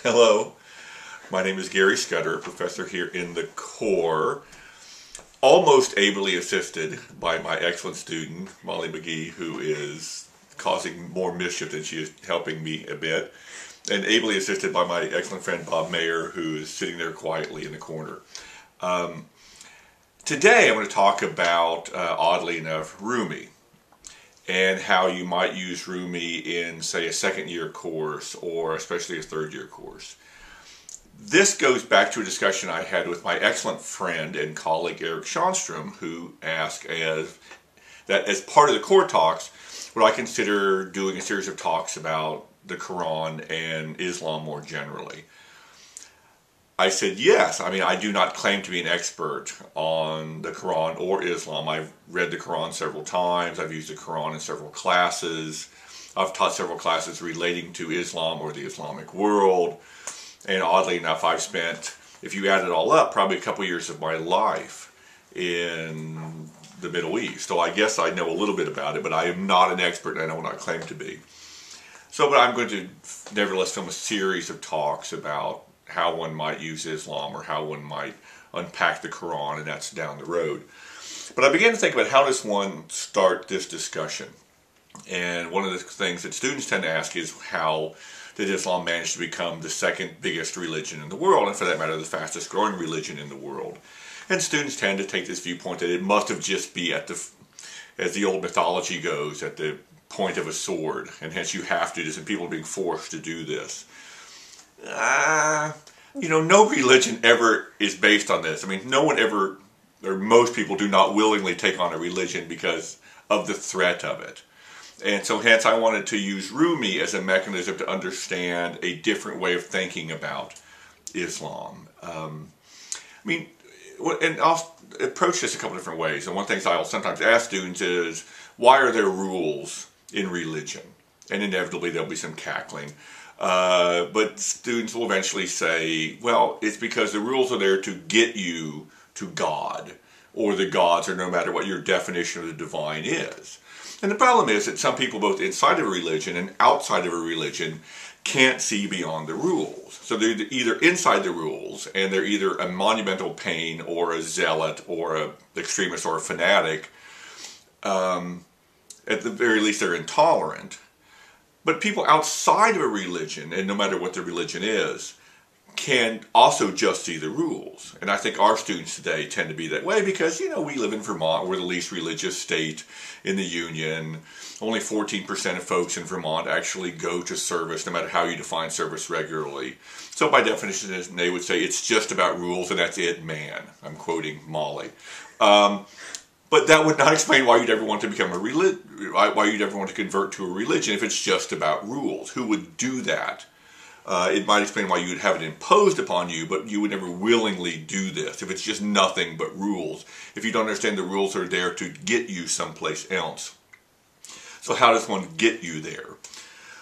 Hello, my name is Gary Scudder, professor here in the core, almost ably assisted by my excellent student, Molly McGee, who is causing more mischief than she is helping me a bit, and ably assisted by my excellent friend Bob Mayer, who is sitting there quietly in the corner. Today I'm going to talk about, oddly enough, Rumi, and how you might use Rumi in, say, a second-year course or especially a third-year course. This goes back to a discussion I had with my excellent friend and colleague Eric Schonstrom, who asked that as part of the core talks, would I consider doing a series of talks about the Quran and Islam more generally. I said yes. I mean, I do not claim to be an expert on the Quran or Islam. I've read the Quran several times. I've used the Quran in several classes. I've taught several classes relating to Islam or the Islamic world. And oddly enough, I've spent, if you add it all up, probably a couple years of my life in the Middle East. So I guess I know a little bit about it, but I am not an expert, and I will not claim to be. But I'm going to nevertheless film a series of talks about how one might use Islam or how one might unpack the Quran, and that's down the road. But I began to think about how does one start this discussion. And one of the things that students tend to ask is how did Islam manage to become the second biggest religion in the world, and for that matter the fastest growing religion in the world. And students tend to take this viewpoint that it must have just be at the, as the old mythology goes, at the point of a sword, and hence you have to do this, and people are being forced to do this. No religion ever is based on this. I mean, no one ever, or most people do not willingly take on a religion because of the threat of it. And so hence I wanted to use Rumi as a mechanism to understand a different way of thinking about Islam. And I'll approach this a couple different ways. And one of the things I'll sometimes ask students is, why are there rules in religion? And inevitably there'll be some cackling. But students will eventually say, well, it's because the rules are there to get you to God, or the gods, or no matter what your definition of the divine is. And the problem is that some people, both inside of a religion and outside of a religion, can't see beyond the rules. So they're either inside the rules, and they're either a monumental pain, or a zealot, or an extremist, or a fanatic. At the very least, they're intolerant. But people outside of a religion, and no matter what the religion is, can also just see the rules. And I think our students today tend to be that way because, we live in Vermont. We're the least religious state in the Union. Only 14% of folks in Vermont actually go to service, no matter how you define service, regularly. So by definition, they would say it's just about rules and that's it, man. I'm quoting Molly. But that would not explain why you'd ever want to become why you'd ever want to convert to a religion if it's just about rules. Who would do that? It might explain why you would have it imposed upon you, but you would never willingly do this if it's just nothing but rules. If you don't understand the rules are there to get you someplace else. So how does one get you there?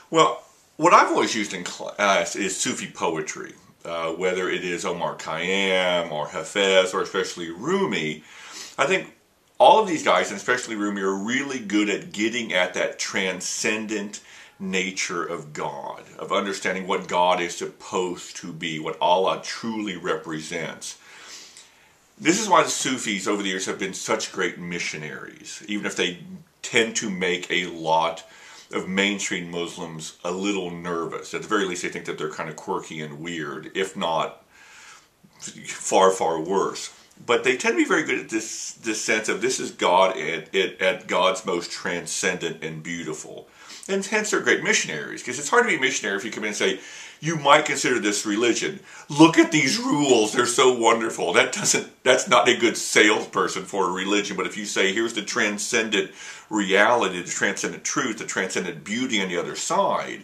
Well, what I've always used in class is Sufi poetry. Whether it is Omar Khayyam or Hafez or especially Rumi, I think all of these guys, and especially Rumi, are really good at getting at that transcendent nature of God, of understanding what God is supposed to be, what Allah truly represents. This is why the Sufis over the years have been such great missionaries, even if they tend to make a lot of mainstream Muslims a little nervous. At the very least, they think that they're kind of quirky and weird, if not far, far worse. But they tend to be very good at this sense of this is God at God's most transcendent and beautiful. And hence they're great missionaries, because it's hard to be a missionary if you come in and say, you might consider this religion. Look at these rules, they're so wonderful. That's not a good salesperson for a religion. But if you say, here's the transcendent reality, the transcendent truth, the transcendent beauty on the other side,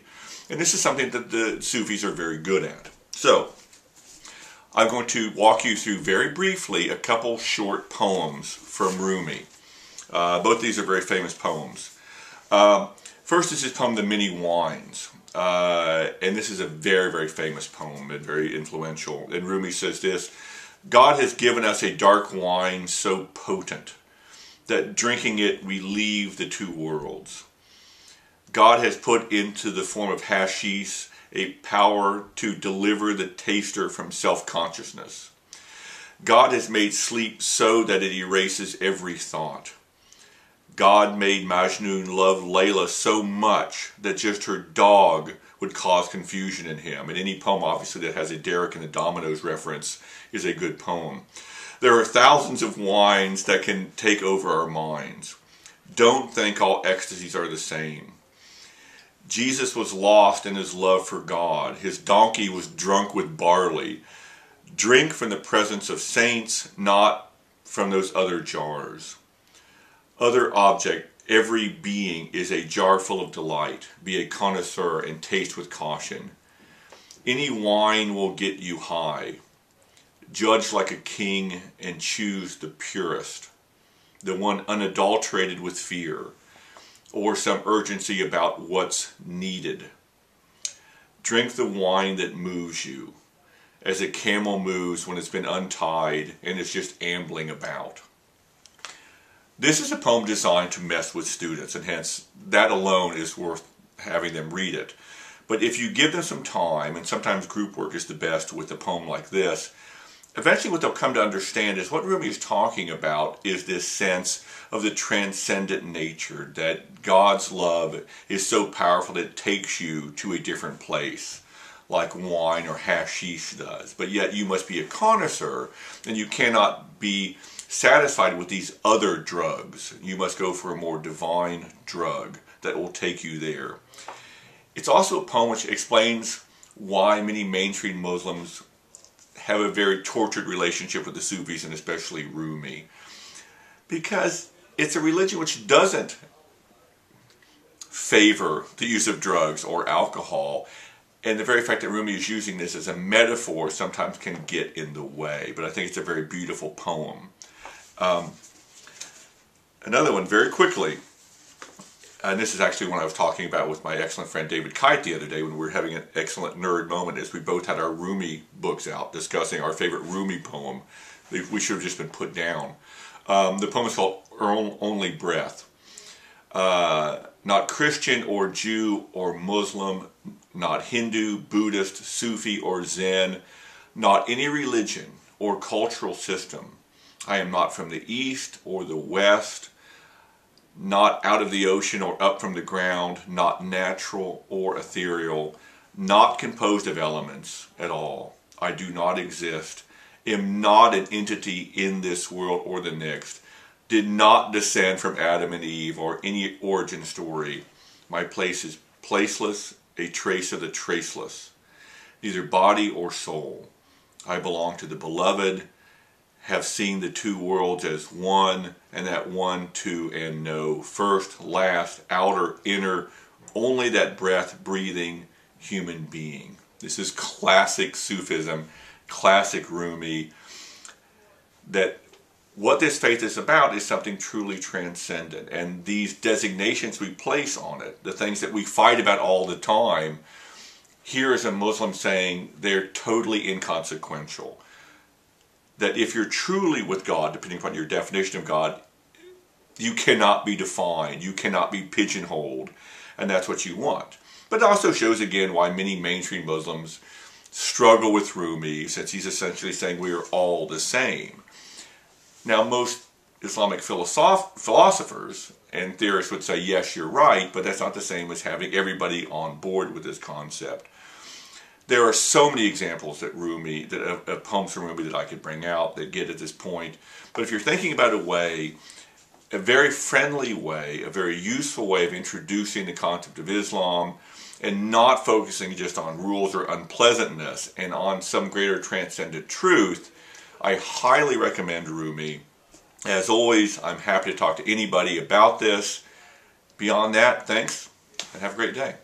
and this is something that the Sufis are very good at. So I'm going to walk you through very briefly a couple short poems from Rumi. Both these are very famous poems. First is his poem, The Many Wines. And this is a very, very famous poem and very influential. And Rumi says this: God has given us a dark wine so potent that drinking it we leave the two worlds. God has put into the form of hashish a power to deliver the taster from self-consciousness. God has made sleep so that it erases every thought. God made Majnun love Layla so much that just her dog would cause confusion in him. And any poem, obviously, that has a Derek and the Dominoes reference is a good poem. There are thousands of wines that can take over our minds. Don't think all ecstasies are the same. Jesus was lost in his love for God. His donkey was drunk with barley. Drink from the presence of saints, not from those other jars. Other object, every being is a jar full of delight. Be a connoisseur and taste with caution. Any wine will get you high. Judge like a king and choose the purest, the one unadulterated with fear or some urgency about what's needed. Drink the wine that moves you, as a camel moves when it's been untied and is just ambling about. This is a poem designed to mess with students, and hence that alone is worth having them read it. But if you give them some time, and sometimes group work is the best with a poem like this, eventually what they'll come to understand is what Rumi is talking about is this sense of the transcendent nature, that God's love is so powerful that it takes you to a different place, like wine or hashish does. But yet you must be a connoisseur, and you cannot be satisfied with these other drugs. You must go for a more divine drug that will take you there. It's also a poem which explains why many mainstream Muslims have a very tortured relationship with the Sufis, and especially Rumi. Because it's a religion which doesn't favor the use of drugs or alcohol. And the very fact that Rumi is using this as a metaphor sometimes can get in the way. But I think it's a very beautiful poem. Another one, very quickly, and this is actually one I was talking about with my excellent friend David Kite the other day when we were having an excellent nerd moment, as we both had our Rumi books out discussing our favorite Rumi poem. We should have just been put down. The poem is called Only Breath. Not Christian or Jew or Muslim, not Hindu, Buddhist, Sufi or Zen, not any religion or cultural system. I am not from the East or the West, not out of the ocean or up from the ground, not natural or ethereal, not composed of elements at all. I do not exist, am not an entity in this world or the next, did not descend from Adam and Eve or any origin story. My place is placeless, a trace of the traceless, neither body or soul. I belong to the beloved, have seen the two worlds as one, and that one, two, and no. First, last, outer, inner, only that breath, breathing human being. This is classic Sufism, classic Rumi, that what this faith is about is something truly transcendent. And these designations we place on it, the things that we fight about all the time, here is a Muslim saying they're totally inconsequential. That if you're truly with God, depending upon your definition of God, you cannot be defined, you cannot be pigeonholed, and that's what you want. But it also shows again why many mainstream Muslims struggle with Rumi, since he's essentially saying we are all the same. Now, most Islamic philosophers and theorists would say, yes, you're right, but that's not the same as having everybody on board with this concept. There are so many examples that of poems from Rumi that I could bring out that get at this point. But if you're thinking about a very friendly way, a very useful way of introducing the concept of Islam, and not focusing just on rules or unpleasantness and on some greater transcendent truth, I highly recommend Rumi. As always, I'm happy to talk to anybody about this. Beyond that, thanks, and have a great day.